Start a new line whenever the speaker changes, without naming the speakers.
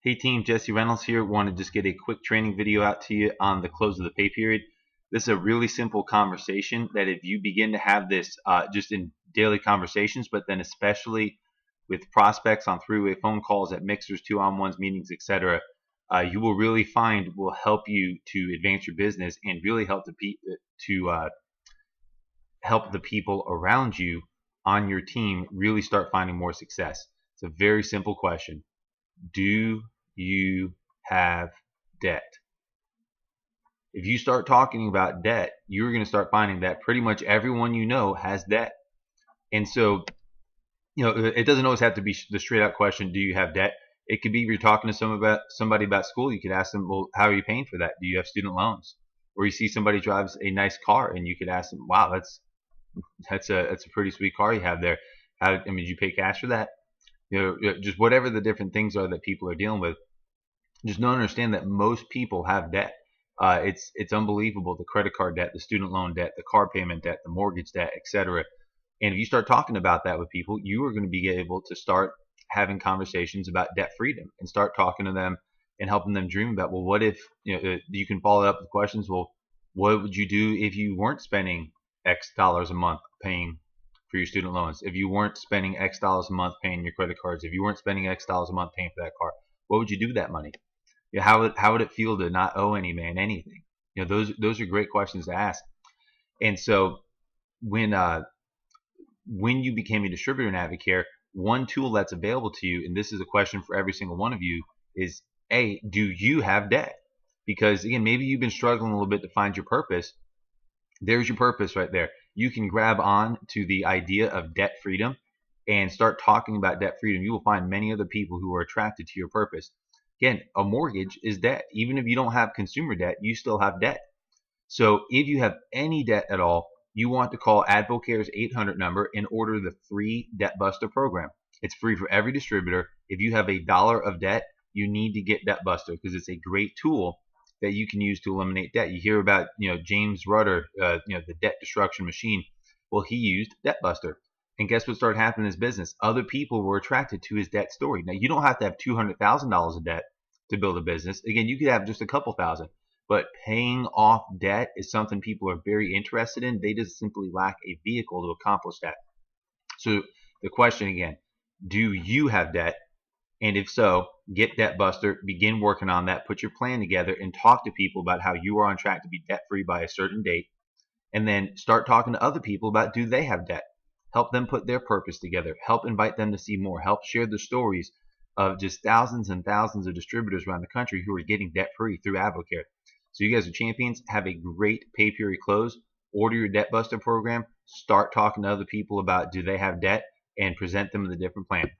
Hey team, Jesse Reynolds here. Want to just get a quick training video out to you on the close of the pay period. This is a really simple conversation that if you begin to have this just in daily conversations, but then especially with prospects on three-way phone calls at mixers, two-on-ones, meetings, etc., you will really find will help you to advance your business and really help help the people around you on your team really start finding more success. It's a very simple question. Do you have debt? If you start talking about debt, you're going to start finding that pretty much everyone you know has debt. And so, it doesn't always have to be the straight out question, do you have debt? It could be if you're talking to somebody about school, you could ask them, well, how are you paying for that? Do you have student loans? Or you see somebody drives a nice car and you could ask them, wow, that's a pretty sweet car you have there. Did you pay cash for that? Just whatever the different things are that people are dealing with. Just don't understand that most people have debt. It's unbelievable, the credit card debt, the student loan debt, the car payment debt, the mortgage debt, etc. And if you start talking about that with people, you are going to be able to start having conversations about debt freedom and start talking to them and helping them dream about, well, what if, you can follow up with questions. Well, what would you do if you weren't spending X dollars a month paying for your student loans? If you weren't spending X dollars a month paying your credit cards, if you weren't spending X dollars a month paying for that car, what would you do with that money? How would it feel to not owe any man anything? Those are great questions to ask. And so when you became a distributor in Advocare, one tool that's available to you, and this is a question for every single one of you, is A, do you have debt? Because again, maybe you've been struggling a little bit to find your purpose. There's your purpose right there. You can grab on to the idea of debt freedom and start talking about debt freedom. You will find many other people who are attracted to your purpose. Again, a mortgage is debt. Even if you don't have consumer debt, you still have debt. So if you have any debt at all, you want to call Advocare's 800 number and order the free Debt Buster program. It's free for every distributor. If you have $1 of debt, you need to get Debt Buster because it's a great tool that you can use to eliminate debt. You hear about, James Rudder, the debt destruction machine. Well, he used Debt Buster. And guess what started happening in his business? Other people were attracted to his debt story. Now, you don't have to have $200,000 of debt to build a business. Again, you could have just a couple thousand. But paying off debt is something people are very interested in. They just simply lack a vehicle to accomplish that. So the question again, do you have debt? And if so, get Debt Buster, begin working on that, put your plan together, and talk to people about how you are on track to be debt-free by a certain date. And then start talking to other people about, do they have debt? Help them put their purpose together. Help invite them to see more. Help share the stories of just thousands and thousands of distributors around the country who are getting debt-free through Advocare. So you guys are champions. Have a great pay period close. Order your Debt Buster program. Start talking to other people about, do they have debt, and present them with a different plan.